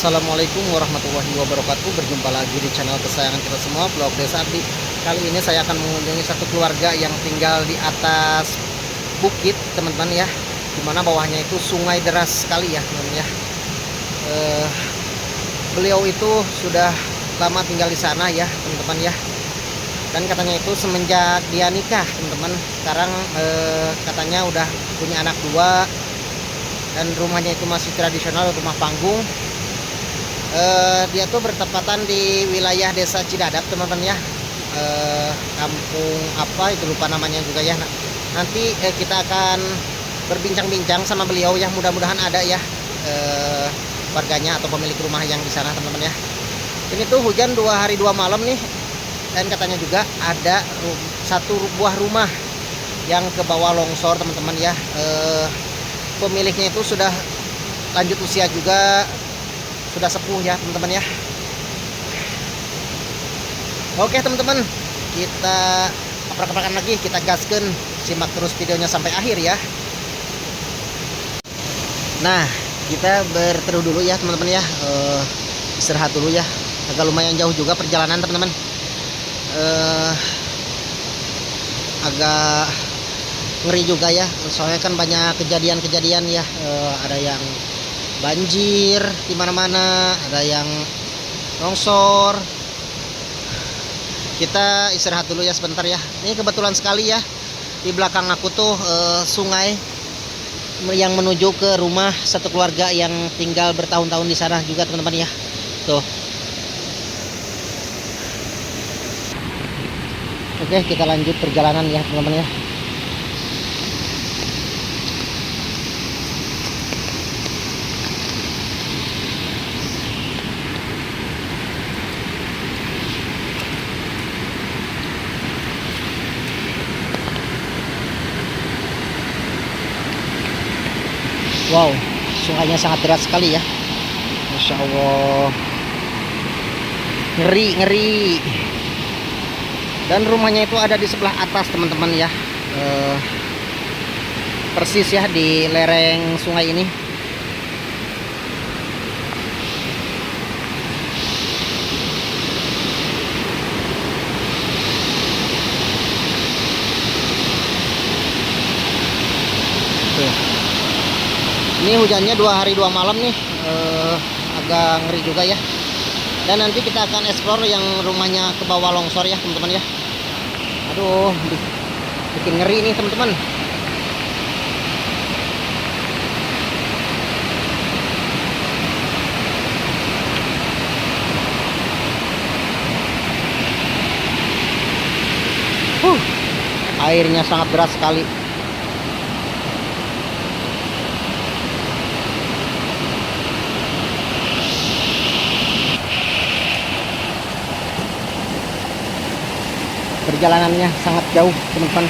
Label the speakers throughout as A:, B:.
A: Assalamualaikum warahmatullahi wabarakatuh. Berjumpa lagi di channel kesayangan kita semua, Vlog Desa Abdi. Kali ini saya akan mengunjungi satu keluarga yang tinggal di atas bukit, teman-teman ya. Dimana bawahnya itu sungai deras sekali ya, teman-teman ya. Beliau itu sudah lama tinggal di sana ya, teman-teman ya. Dan katanya itu semenjak dia nikah, teman-teman. Sekarang katanya udah punya anak 2. Dan rumahnya itu masih tradisional, rumah panggung. Dia tuh bertepatan di wilayah desa Cidadak, teman-teman ya. Kampung apa itu lupa namanya juga ya. Nanti kita akan berbincang-bincang sama beliau ya, mudah-mudahan ada ya warganya atau pemilik rumah yang di sana, teman-teman ya. Ini tuh hujan 2 hari 2 malam nih, dan katanya juga ada satu buah rumah yang ke bawah longsor, teman-teman ya. Pemiliknya itu sudah lanjut usia juga, sudah sepuh ya, teman-teman ya. Oke teman-teman, kita keprak-keprakan lagi, kita gaskan, simak terus videonya sampai akhir ya. Nah, kita berteduh dulu ya teman-teman ya, istirahat dulu ya. Agak lumayan jauh juga perjalanan teman-teman, agak ngeri juga ya, soalnya kan banyak kejadian-kejadian ya. Ada yang banjir di mana-mana, ada yang longsor. Kita istirahat dulu ya sebentar ya. Ini kebetulan sekali ya, di belakang aku tuh sungai yang menuju ke rumah satu keluarga yang tinggal bertahun-tahun di sana juga, teman-teman ya. Tuh. Oke, kita lanjut perjalanan ya, teman-teman ya. Wow, sungainya sangat deras sekali ya. Masya Allah, ngeri. Dan rumahnya itu ada di sebelah atas, teman-teman ya. Persis ya di lereng sungai ini. Tuh. Ini hujannya 2 hari 2 malam nih, agak ngeri juga ya. Dan nanti kita akan explore yang rumahnya ke bawah longsor ya, teman-teman ya. Aduh, bikin ngeri nih teman-teman. Airnya sangat deras sekali. Perjalanannya sangat jauh, teman-teman.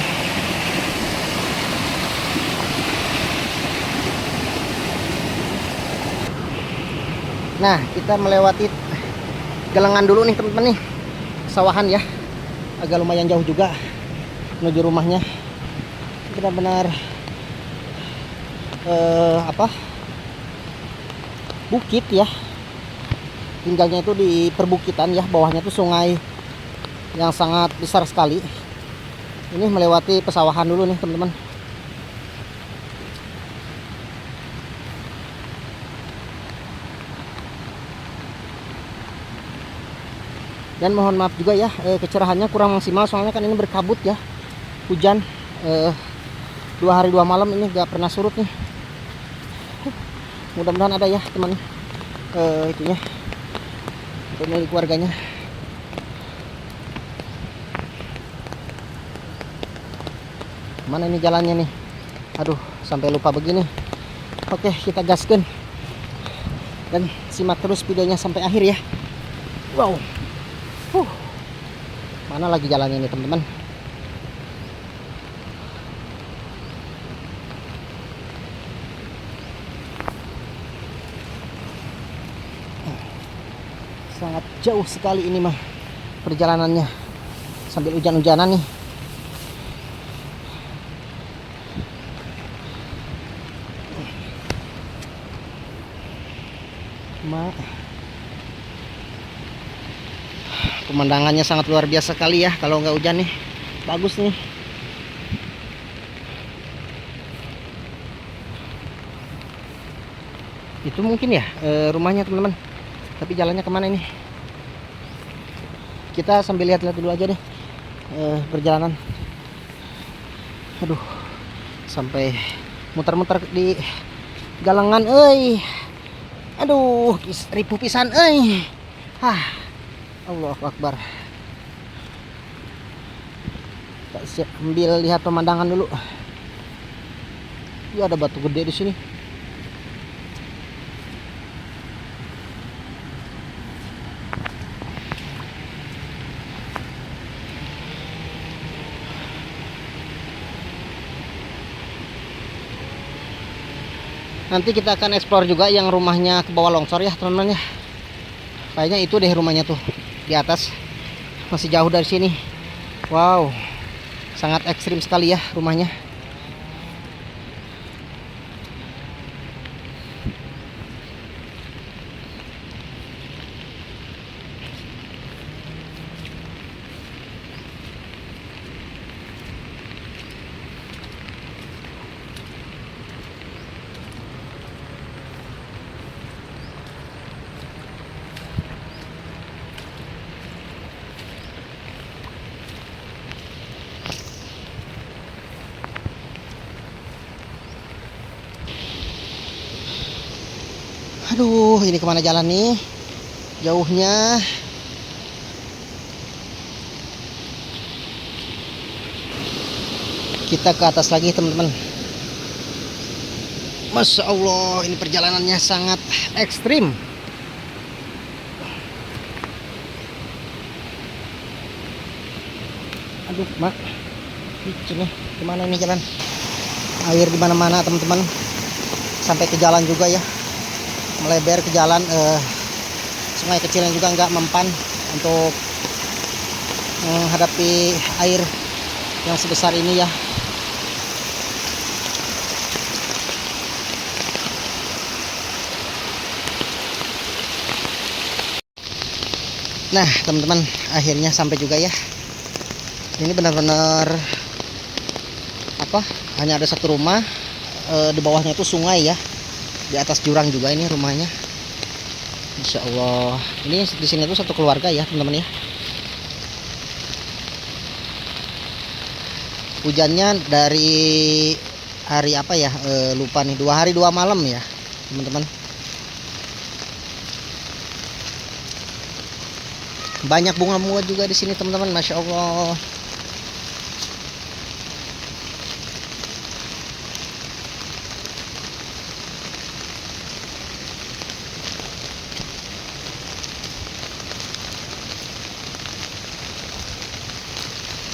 A: Nah, kita melewati galengan dulu nih, teman-teman nih. Sawahan ya. Agak lumayan jauh juga menuju rumahnya. Benar-benar bukit ya. Tinggalnya itu di perbukitan ya, bawahnya tuh sungai yang sangat besar sekali. Ini melewati pesawahan dulu nih, teman-teman. Dan mohon maaf juga ya, kecerahannya kurang maksimal soalnya kan ini berkabut ya. Hujan 2 hari 2 malam ini gak pernah surut nih. Mudah-mudahan ada ya teman itunya, pemilik keluarganya. Mana ini jalannya nih? Aduh, sampai lupa begini. Oke, kita gaskan dan simak terus videonya sampai akhir ya. Wow. Mana lagi jalannya ini, teman-teman? Sangat jauh sekali ini mah perjalanannya, sambil hujan-hujanan nih. Pemandangannya sangat luar biasa sekali ya kalau nggak hujan nih. Bagus nih. Itu mungkin ya rumahnya teman-teman. Tapi jalannya kemana ini? Kita sambil lihat-lihat dulu aja deh perjalanan. Aduh, sampai muter-muter di galangan, aduh, ribu pisan, Allahu Akbar. Kita sambil lihat pemandangan dulu. Ya, ada batu gede di sini. Nanti kita akan explore juga yang rumahnya ke bawah longsor ya teman-teman ya. Kayaknya itu deh rumahnya tuh di atas. Masih jauh dari sini. Wow, sangat ekstrim sekali ya rumahnya. Aduh, ini kemana jalan nih? Jauhnya. Kita ke atas lagi teman-teman. Masya Allah, ini perjalanannya sangat ekstrim. Aduh, mak, ini kemana ini jalan? Air di mana-mana teman-teman. Sampai ke jalan juga ya. Melebar ke jalan. Sungai kecilnya juga nggak mempan untuk menghadapi air yang sebesar ini ya. Nah teman-teman, akhirnya sampai juga ya. Ini benar-benar apa, hanya ada satu rumah, di bawahnya itu sungai ya, di atas jurang juga ini rumahnya. Insya Allah ini di sini tuh satu keluarga ya teman-teman ya. Hujannya dari hari apa ya, lupa nih, 2 hari 2 malam ya teman-teman. Banyak bunga-bunga juga di sini teman-teman, Masya Allah.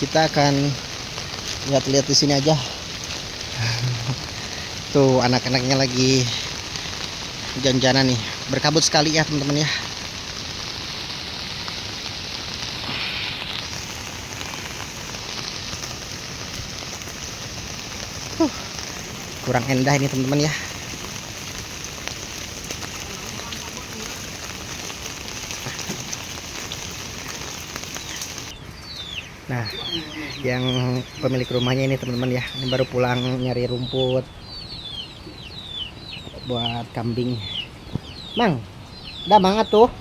A: Kita akan lihat-lihat di sini aja. Tuh anak-anaknya lagi jalan-jalan nih, berkabut sekali ya teman-teman ya. Kurang indah ini teman-teman ya. Nah, yang pemilik rumahnya ini teman-teman ya, ini baru pulang nyari rumput buat kambing. Mang, udah banget tuh.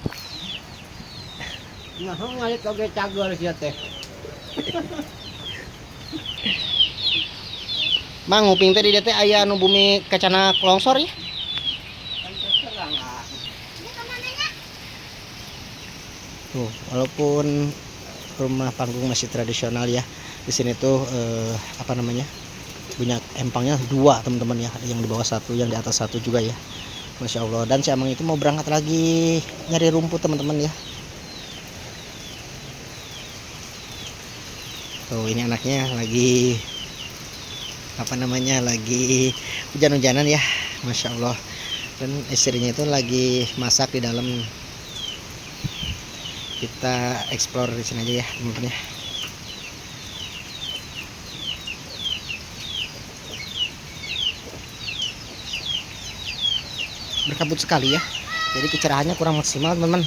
A: Nah, ngalik oge cagol sia teh. Mang, nguping teh di teh aya anu bumi kacana longsor ya. Tuh, walaupun rumah panggung masih tradisional ya, di sini tuh apa namanya, punya empangnya 2 teman-teman ya, yang di bawah 1, yang di atas 1 juga ya. Masya Allah. Dan si Amang itu mau berangkat lagi nyari rumput teman-teman ya. Tuh ini anaknya lagi apa namanya, lagi hujan-hujanan ya, Masya Allah. Dan istrinya itu lagi masak di dalam. Kita explore di sini aja ya teman-teman ya. Berkabut sekali ya, jadi kecerahannya kurang maksimal teman-teman.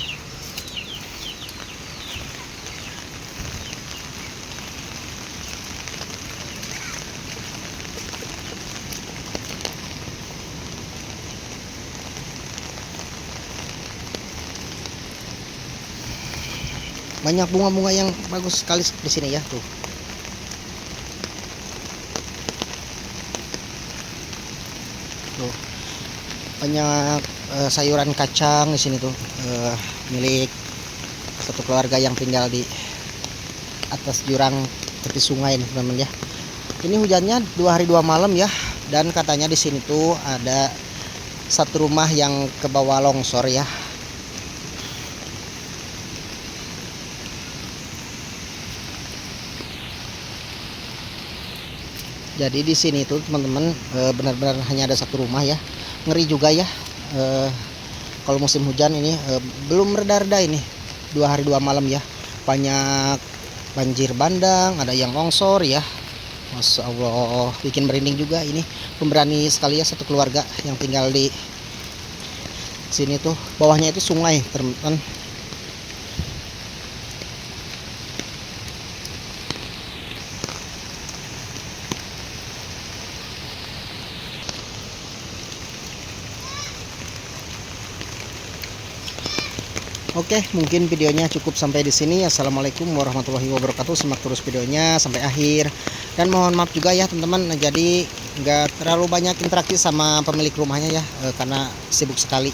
A: banyak bunga-bunga yang bagus sekali di sini ya tuh. Tuh banyak sayuran kacang di sini tuh, milik satu keluarga yang tinggal di atas jurang tepi sungai nih teman-teman ya. Ini hujannya 2 hari 2 malam ya, dan katanya di sini tuh ada satu rumah yang ke bawah longsor ya. Jadi di sini tuh teman-teman benar-benar hanya ada satu rumah ya. Ngeri juga ya. Kalau musim hujan ini belum reda-reda ini. 2 hari 2 malam ya. Banyak banjir bandang, ada yang longsor ya. Masya Allah, bikin merinding juga ini. Pemberani sekali ya satu keluarga yang tinggal di sini tuh. Bawahnya itu sungai teman-teman. Oke, mungkin videonya cukup sampai di sini. Assalamualaikum warahmatullahi wabarakatuh. Simak terus videonya sampai akhir. Dan mohon maaf juga ya teman-teman. Jadi nggak terlalu banyak interaksi sama pemilik rumahnya ya, karena sibuk sekali.